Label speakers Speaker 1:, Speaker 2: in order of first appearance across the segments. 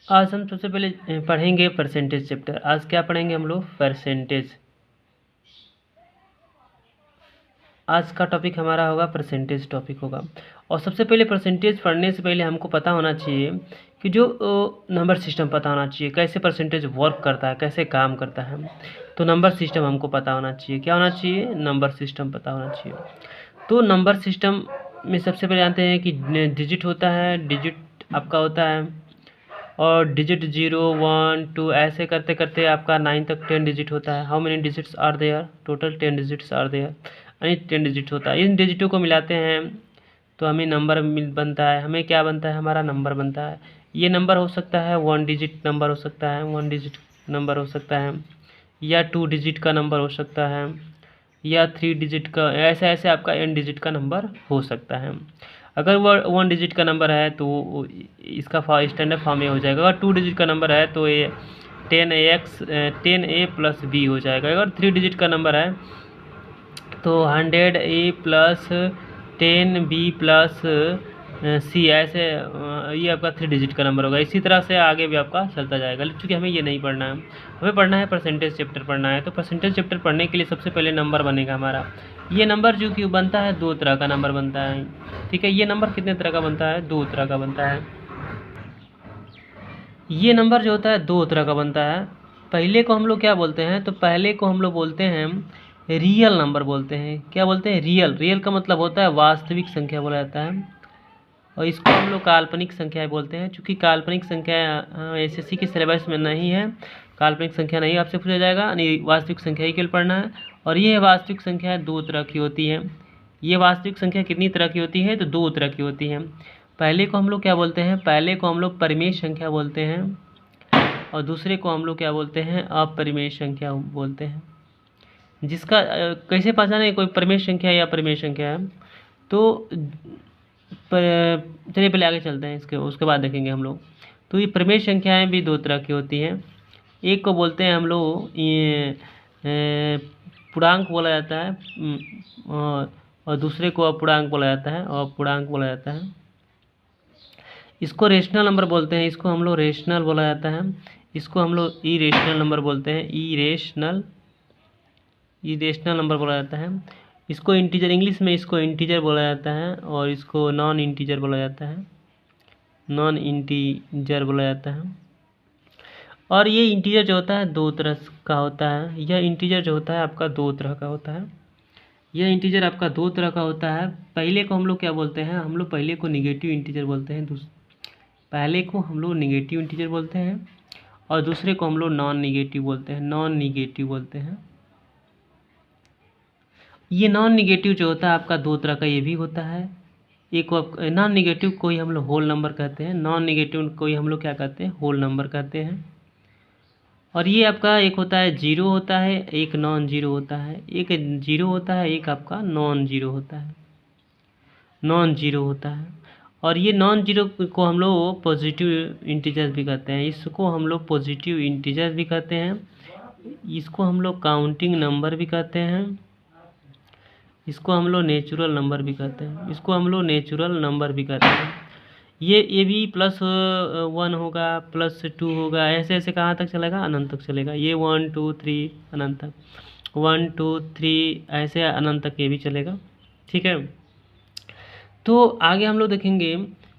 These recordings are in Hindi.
Speaker 1: आज हम सबसे पहले पढ़ेंगे परसेंटेज चैप्टर। आज क्या पढ़ेंगे हम लोग? परसेंटेज। आज का टॉपिक हमारा होगा परसेंटेज टॉपिक होगा। और सबसे पहले परसेंटेज पढ़ने से पहले हमको पता होना चाहिए कि जो नंबर सिस्टम पता होना चाहिए, कैसे परसेंटेज वर्क करता है, कैसे काम करता है। तो नंबर सिस्टम हमको पता होना चाहिए। क्या होना चाहिए? नंबर सिस्टम पता होना चाहिए। तो नंबर सिस्टम में सबसे पहले जानते हैं कि डिजिट होता है, डिजिट आपका होता है, और डिजिट 0 1 2 ऐसे करते करते आपका 9 तक 10 डिजिट होता है। How many digits are there? Total 10 digits are there, यानी 10 डिजिट होता है। इन डिजिटों को मिलाते हैं तो हमें नंबर बनता है। हमें क्या बनता है? हमारा नंबर बनता है। ये नंबर हो सकता है 1 डिजिट नंबर हो सकता है, 1 डिजिट नंबर हो सकता है, या 2 डिजिट का नंबर हो सकता है, या 3 डिजिट का, ऐसे ऐसे आपका n डिजिट का नंबर हो सकता है। अगर वह 1 डिजिट का नंबर है तो इसका स्टैंडर्ड फॉर्म में हो जाएगा। अगर 2 डिजिट का नंबर है तो ये 10a प्लस बी हो जाएगा। अगर 3 डिजिट का नंबर है तो 100a प्लस 10b प्लस सी, ऐसे ये आपका 3 डिजिट का नंबर होगा। इसी तरह से आगे भी आपका चलता जाएगा, क्योंकि हमें ये नहीं पढ़ना है। हमें पढ़ना है परसेंटेज चैप्टर पढ़ना है। तो परसेंटेज चैप्टर पढ़ने के लिए सबसे पहले नंबर बनेगा हमारा। ये नंबर जो कि बनता है 2 तरह का नंबर बनता है। ठीक है, ये नंबर कितने तरह का बनता है? 2 तरह का बनता है। ये नंबर जो होता है 2 तरह का बनता है। पहले को हम लोग क्या बोलते हैं? तो पहले को हम लोग बोलते हैं रियल नंबर बोलते हैं। क्या बोलते हैं? रियल। रियल का मतलब होता है वास्तविक संख्या बोला जाता है। और इसको हम लोग काल्पनिक संख्या बोलते हैं। चूँकि काल्पनिक संख्या एसएससी के सिलेबस में नहीं है, काल्पनिक संख्या नहीं आपसे पूछा जाएगा, यानी वास्तविक संख्या ही केवल पढ़ना है। और ये वास्तविक संख्या 2 तरह की होती है। ये वास्तविक संख्या कितनी तरह की होती है? तो 2 तरह की होती है। पहले को हम लोग क्या बोलते हैं? पहले को हम लोग परिमेय संख्या बोलते हैं, और दूसरे को हम लोग क्या बोलते हैं? अपरिमेय संख्या बोलते हैं। जिसका कैसे पहचाने कोई परिमेय संख्या या परिमेय संख्या है? तो चलिए पहले आगे चलते हैं, उसके बाद देखेंगे हम लोग। तो ये परिमेय संख्याएं भी 2 तरह की होती हैं। एक को बोलते हैं हम लोग ये पूर्णांक बोला जाता है, और दूसरे को अपूर्णांक बोला जाता है, और पूर्णांक बोला जाता है। इसको रेशनल नंबर बोलते हैं, इसको हम लोग रेशनल बोला जाता है। इसको हम लोग इरेशनल नंबर बोलते हैं, इरेशनल नंबर बोला जाता है। इसको इंटीजर, इंग्लिश में इसको इंटीजर बोला जाता है, और इसको नॉन इंटीजर बोला जाता है, नॉन इंटीजर बोला जाता है। और ये इंटीजर जो होता है 2 तरह का होता है। यह इंटीजर जो होता है आपका 2 तरह का होता है। यह इंटीजर आपका 2 तरह का होता है। पहले को हम लोग क्या बोलते हैं? हम लोग पहले को निगेटिव इंटीजर बोलते हैं। पहले को हम लोग निगेटिव इंटीजर बोलते हैं, और दूसरे को हम लोग नॉन निगेटिव बोलते हैं, नॉन निगेटिव बोलते हैं। ये नॉन निगेटिव जो होता है आपका 2 तरह का ये भी होता है। एक नॉन निगेटिव को ही हम लोग होल नंबर कहते हैं, नॉन निगेटिव को ही हम लोग क्या कहते हैं? होल नंबर कहते हैं। और ये आपका एक होता है 0 होता है, एक नॉन 0 होता है। एक 0 होता है, एक आपका नॉन 0 होता है, नॉन 0 होता है। और ये नॉन 0 को हम लोग पॉजिटिव इंटीजर भी कहते हैं। इसको हम लोग पॉजिटिव इंटीजर भी कहते हैं। इसको हम लोग काउंटिंग नंबर भी कहते हैं। इसको हम लोग नेचुरल नंबर भी कहते हैं। इसको हम लोग नेचुरल नंबर भी कहते हैं। ये भी +1 होगा, +2 होगा, ऐसे ऐसे कहाँ तक चलेगा? अनंत तक चलेगा। ये 1 2 3 अनंत तक, 1 2 3 ऐसे अनंत तक ये भी चलेगा। ठीक है, तो आगे हम लोग देखेंगे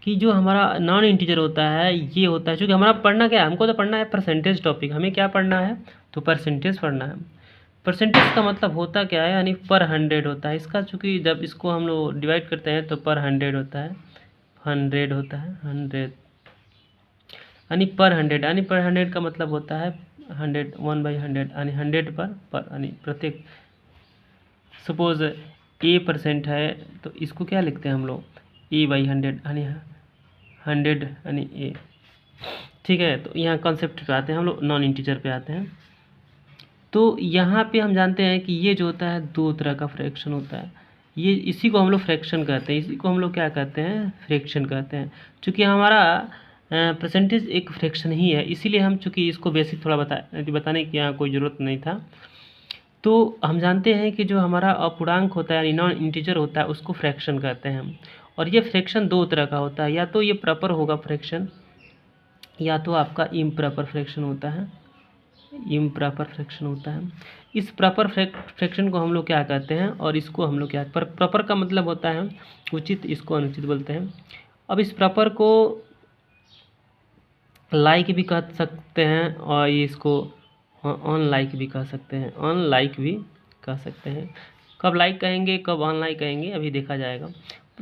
Speaker 1: कि जो हमारा नॉन इंटीजर होता है ये होता है, चूँकि हमारा पढ़ना क्या है? हमको तो पढ़ना है परसेंटेज टॉपिक। हमें क्या पढ़ना है? तो परसेंटेज पढ़ना है। परसेंटेज का मतलब होता क्या है? यानी पर 100 होता है इसका। चूँकि जब इसको हम लोग डिवाइड करते हैं तो पर 100 होता है, 100 होता है, 100 यानी पर 100, यानी पर 100 का मतलब होता है 100, 1/100, यानी 100 पर यानी प्रत्येक। सपोज A% है तो इसको क्या लिखते हैं हम लोग? A/100 यानी 100 यानी A। ठीक है, तो यहाँ कॉन्सेप्ट पे आते हैं, हम लोग नॉन इंटीजर पे आते हैं। तो यहाँ पे हम जानते हैं कि ये जो होता है 2 तरह का फ्रैक्शन होता है। ये इसी को हम लोग फ्रैक्शन कहते हैं, इसी को हम लोग क्या कहते हैं? फ्रैक्शन कहते हैं। चूँकि हमारा परसेंटेज एक फ्रैक्शन ही है, इसीलिए हम चूँकि इसको बेसिक थोड़ा बताने की यहाँ कोई ज़रूरत नहीं था। तो हम जानते हैं कि जो हमारा अपूर्णांक होता है यानी नॉन इंटीजर होता है उसको फ्रैक्शन कहते हैं हम। और ये फ्रैक्शन 2 तरह का होता है, या तो ये प्रॉपर होगा फ्रैक्शन, या तो आपका इम्प्रॉपर फ्रैक्शन होता है, इम्प्रॉपर फ्रैक्शन होता है। इस प्रॉपर फ्रैक्शन को हम लोग क्या कहते हैं, और इसको हम लोग क्या, प्रॉपर का मतलब होता है उचित, इसको अनुचित बोलते हैं। अब इस प्रॉपर को लाइक भी कह सकते हैं और इसको ऑन लाइक भी कह सकते हैं, ऑन लाइक भी कह सकते हैं। कब लाइक कहेंगे कब ऑन लाइक कहेंगे अभी देखा जाएगा।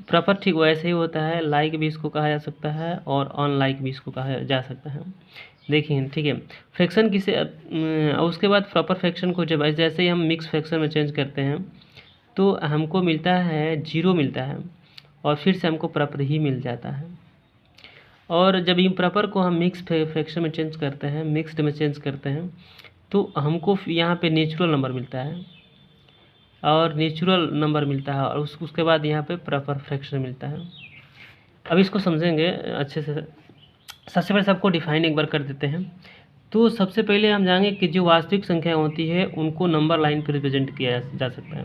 Speaker 1: प्रॉपर ठीक वैसे ही होता है, लाइक भी इसको कहा जा सकता है और ऑन लाइक भी इसको कहा जा सकता है। देखिए ठीक है, फ्रैक्शन किसे उसके बाद प्रॉपर फ्रैक्शन को जब जैसे ही हम मिक्स फ्रैक्शन में चेंज करते हैं तो हमको मिलता है 0 मिलता है, और फिर से हमको प्रॉपर ही मिल जाता है। और जब इम्प्रॉपर को हम मिक्स फ्रैक्शन में चेंज करते हैं, मिक्स्ड में चेंज करते हैं, तो हमको यहाँ पे नेचुरल नंबर मिलता है, और नेचुरल नंबर मिलता है, और उसके बाद यहाँ पे प्रॉपर फ्रैक्शन मिलता है। अब इसको समझेंगे अच्छे से। सबसे पहले सबको डिफाइन एक बार कर देते हैं। तो सबसे पहले हम जानेंगे कि जो वास्तविक संख्या होती है उनको नंबर लाइन पर रिप्रेजेंट किया जा सकता है,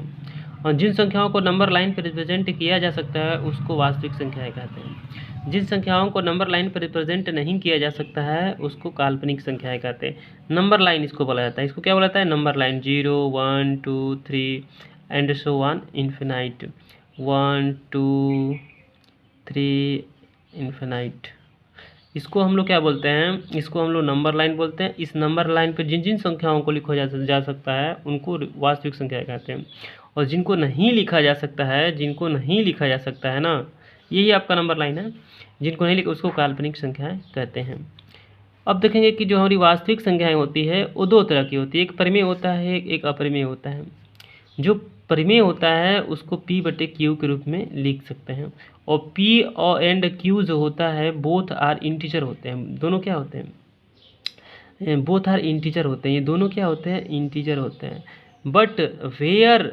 Speaker 1: और जिन संख्याओं को नंबर लाइन पर रिप्रेजेंट किया जा सकता है उसको वास्तविक संख्याएं कहते हैं। जिन संख्याओं को नंबर लाइन पर रिप्रेजेंट नहीं किया जा सकता है उसको काल्पनिक संख्याएं कहते हैं। नंबर लाइन इसको बोला जाता है, इसको क्या बोला जाता है, number line. 0 1 2 3 and so on infinite, 1 2 3 infinite. इसको हम लोग क्या बोलते हैं, इसको हम लोग नंबर लाइन बोलते हैं। इस नंबर लाइन पर जिन जिन संख्याओं को लिखा जा सकता है उनको वास्तविक संख्या कहते हैं, और जिनको नहीं लिखा जा सकता है, जिनको नहीं लिखा जा सकता है ना, यही आपका नंबर लाइन है। जिनको नहीं लिखा उसको काल्पनिक संख्याएं कहते हैं। अब देखेंगे कि जो हमारी वास्तविक संख्याएं होती है वो दो तरह की होती है, एक परिमेय होता है, एक अपरिमेय होता है। जो परिमेय होता है उसको P/Q के रूप में लिख सकते हैं, और P और एंड Q जो होता है बोथ आर इंटीजर होते हैं। दोनों क्या होते हैं, बोथ आर इंटीजर होते हैं, ये दोनों क्या होते हैं, इंटीजर होते हैं। But where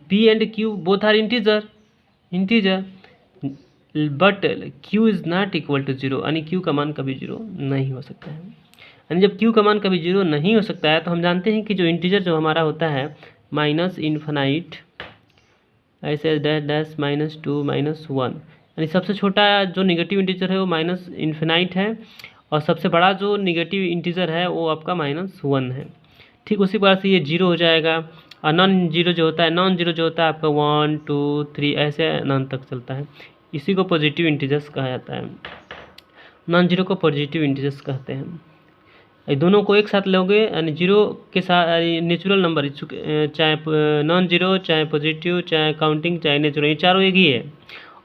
Speaker 1: P and Q both are integer, but Q is not equal to 0, यानी Q का मान कभी 0 नहीं हो सकता है। यानी जब Q का मान कभी 0 नहीं हो सकता है तो हम जानते हैं कि जो इंटीजर जो हमारा होता है माइनस इन्फिनाइट, ऐसे डैश डैश -2 -1, यानी सबसे छोटा जो निगेटिव इंटीजर है वो माइनस इन्फिनाइट है, और सबसे बड़ा जो निगेटिव इंटीजर है वो आपका -1 है। ठीक उसी प्रकार से ये 0 हो जाएगा, और नॉन जीरो जो होता है आपका 1 2 3 ऐसे अनंत तक चलता है। इसी को पॉजिटिव इंटीजर्स कहा जाता है, नॉन जीरो को पॉजिटिव इंटीजर्स कहते हैं। ये दोनों को एक साथ लोगे यानी जीरो के साथ नेचुरल नंबर, चाहे नॉन जीरो चाहे पॉजिटिव चाहे काउंटिंग चाहे नेचुरल, ये चारों एक ही है,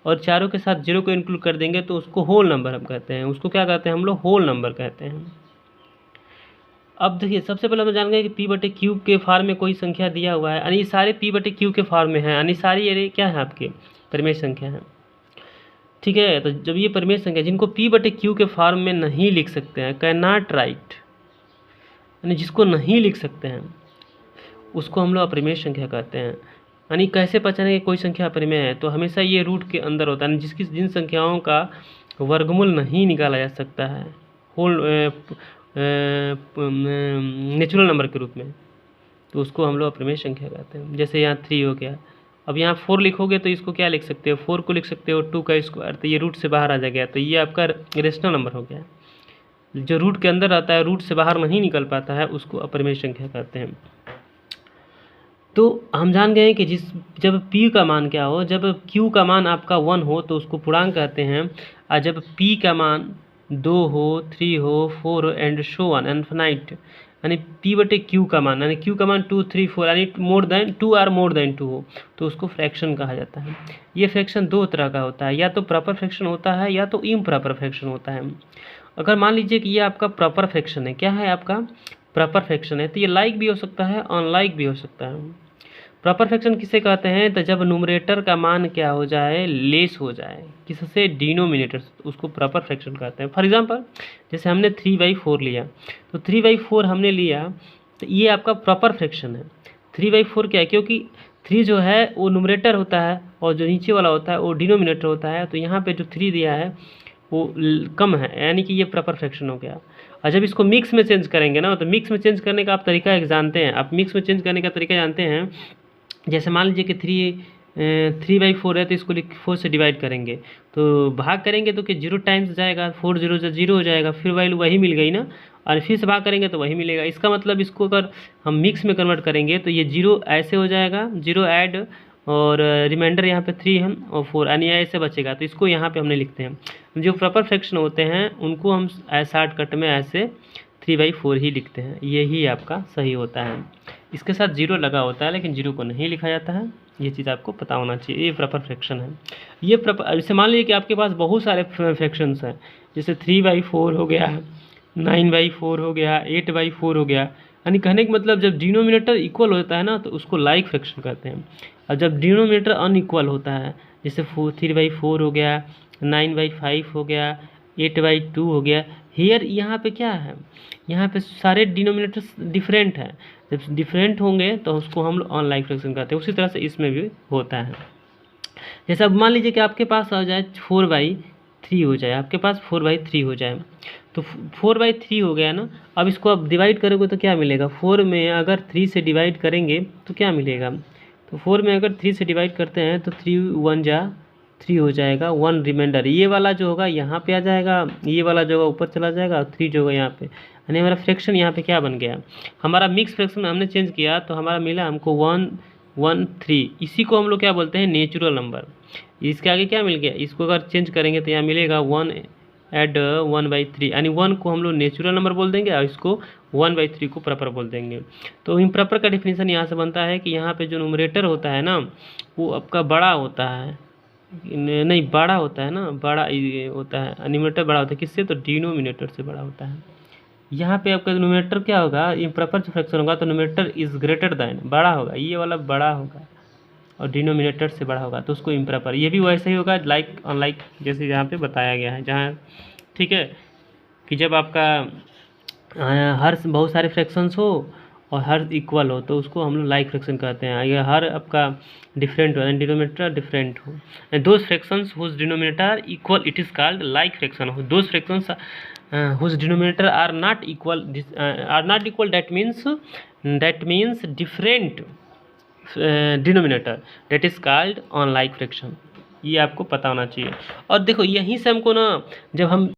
Speaker 1: और चारों के साथ जीरो को इंक्लूड कर देंगे तो उसको होल नंबर हम कहते हैं। उसको क्या कहते हैं हम लोग, होल नंबर कहते हैं। अब देखिए सबसे पहले हम जानेंगे कि P/Q के फॉर्म में कोई संख्या दिया हुआ है, यानी सारे P/Q के फॉर्म में है, यानी सारी ये क्या है आपके परिमेय संख्या है। ठीक है, तो जब ये परिमेय संख्या जिनको P/Q के फॉर्म में नहीं लिख सकते हैं, कैन नॉट राइट, यानी जिसको नहीं लिख सकते हैं उसको हम लोग अपरिमेय संख्या कहते हैं। यानी कैसे पहचानेंगे कोई संख्या अपरिमेय है, तो हमेशा ये रूट के अंदर होता है, जिन संख्याओं का वर्गमूल नहीं निकाला जा सकता है होल नेचुरल नंबर के रूप में, तो उसको हम लोग अपरिमेय संख्या कहते हैं। जैसे यहाँ 3 हो गया, अब यहाँ 4 लिखोगे तो इसको क्या लिख सकते हो, 4 को लिख सकते हो 2 का स्क्वायर, तो ये रूट से बाहर आ जाएगा, तो ये आपका रेशनल नंबर हो गया। जो रूट के अंदर रहता है, रूट से बाहर नहीं निकल पाता है, उसको अपरिमेय संख्या कहते हैं। तो हम जान गए कि जब P का मान क्या हो, जब Q का मान आपका 1 हो तो उसको पूर्णांक कहते हैं, और जब P का मान 2 हो 3 हो 4 हो एंड सो ऑन इन्फिनाइट, यानी P/Q का मान, यानी Q का मान 2 3 4 यानी मोर देन 2 और मोर देन 2 हो तो उसको फ्रैक्शन कहा जाता है। ये फ्रैक्शन दो तरह का होता है, या तो प्रॉपर फ्रैक्शन होता है या तो इम्प्रॉपर फ्रैक्शन होता है। अगर मान लीजिए कि ये आपका प्रॉपर फ्रैक्शन है, क्या है आपका प्रॉपर फ्रैक्शन है, तो ये लाइक भी हो सकता है अनलाइक भी हो सकता है। प्रॉपर फ्रैक्शन किसे कहते हैं, तो जब न्यूमरेटर का मान क्या हो जाए, लेस हो जाए किससे, डिनोमिनेटर, उसको प्रॉपर फ्रैक्शन कहते हैं। फॉर एग्जांपल जैसे हमने 3/4 लिया, तो 3/4 हमने लिया तो ये आपका प्रॉपर फ्रैक्शन है। 3/4 क्या है, क्योंकि 3 जो है वो न्यूमरेटर होता है और जो नीचे वाला होता है वो डिनोमिनेटर होता है, तो यहाँ पे जो 3 दिया है वो कम है, यानी कि ये प्रॉपर फ्रैक्शन हो गया। और जब इसको मिक्स में चेंज करेंगे ना, तो मिक्स में चेंज करने का आप तरीका एक जानते हैं, आप मिक्स में चेंज करने का तरीका जानते हैं। जैसे मान लीजिए कि 3/4 है तो इसको 4 से डिवाइड करेंगे तो भाग करेंगे तो कि 0 टाइम्स जाएगा, 4 0 से 0 हो जाएगा, फिर वैल्यू वही मिल गई ना, और फिर से भाग करेंगे तो वही मिलेगा। इसका मतलब इसको अगर हम मिक्स में कन्वर्ट करेंगे तो ये 0 ऐसे हो जाएगा, 0 ऐड और रिमाइंडर यहाँ पे 3 हम और 4 यानी ऐसे बचेगा, तो इसको यहाँ पे हमने लिखते हैं। जो प्रॉपर फ्रैक्शन होते हैं उनको हम शॉर्टकट में ऐसे 3/4 ही लिखते हैं, यही आपका सही होता है। इसके साथ 0 लगा होता है लेकिन 0 को नहीं लिखा जाता है, ये चीज़ आपको पता होना चाहिए। ये प्रॉपर फ्रैक्शन है। ये प्रॉपर, जैसे मान लीजिए कि आपके पास बहुत सारे फ्रैक्शंस हैं, जैसे 3/4 हो गया, 9/4 हो गया, 8/4 हो गया, यानी कहने का मतलब जब डिनोमिनेटर इक्वल होता है ना तो उसको लाइक फ्रैक्शन कहते हैं, और जब डिनोमिनेटर अनइक्वल होता है जैसे 3/4 हो गया, 9/5 हो गया, 8/2 हो गया, हियर यहाँ पे क्या है, यहाँ पे सारे डिनोमिनेटर्स डिफरेंट हैं, जब डिफरेंट होंगे तो उसको हम लोग अनलाइक फ्रैक्शन कहते हैं। उसी तरह से इसमें भी होता है। जैसे अब मान लीजिए कि आपके पास आ जाए 4/3 हो जाए, आपके पास 4/3 हो जाए, तो 4/3 हो गया ना। अब इसको आप डिवाइड करोगे तो क्या मिलेगा, 4 में अगर 3 से डिवाइड करेंगे तो क्या मिलेगा, तो 4 में अगर 3 से डिवाइड करते हैं तो 3 1 जा 3 हो जाएगा, 1 रिमाइंडर, ये वाला जो होगा यहाँ पे आ जाएगा, ये वाला जो होगा ऊपर चला जाएगा, और 3 जो होगा यहाँ पे, यानी हमारा फ्रैक्शन यहाँ पे क्या बन गया, हमारा मिक्स फ्रैक्शन हमने चेंज किया तो हमारा मिला हमको 1 1 3। इसी को हम लोग क्या बोलते हैं, नेचुरल नंबर। इसके आगे क्या मिल गया, इसको अगर चेंज करेंगे तो यहाँ मिलेगा 1 ऐड 1/3, यानी 1 को हम लोग नेचुरल नंबर बोल देंगे और इसको 1/3 को प्रॉपर बोल देंगे। तो इम्प्रॉपर का डिफिनीशन यहाँ से बनता है कि यहाँ पे जो न्यूमरेटर होता है ना वो आपका बड़ा होता है, नहीं बड़ा होता है ना, बड़ा ये होता है, न्यूमरेटर बड़ा होता है किससे, तो डिनोमिनेटर से बड़ा होता है। यहाँ पे आपका न्यूमरेटर क्या होगा, इम्प्रॉपर जो फ्रैक्शन होगा तो न्यूमरेटर इज ग्रेटर दैन, बड़ा होगा, ये वाला बड़ा होगा और डिनोमिनेटर से बड़ा होगा तो उसको इम्प्रॉपर। ये भी वैसे ही होगा लाइक अनलाइक जैसे यहाँ पे बताया गया है, जहाँ ठीक है कि जब आपका हर बहुत सारे फ्रैक्शंस हो और हर इक्वल हो तो उसको हम लोग लाइक फ्रैक्शन कहते हैं। या हर आपका डिफरेंट हो यानी डिनोमिनेटर डिफरेंट हो, those fractions whose denominator equal it is called like fraction. हो those fractions whose denominator are not equal that means different denominator, that is called unlike fraction। ये आपको पता होना चाहिए। और देखो यहीं से हमको ना जब हम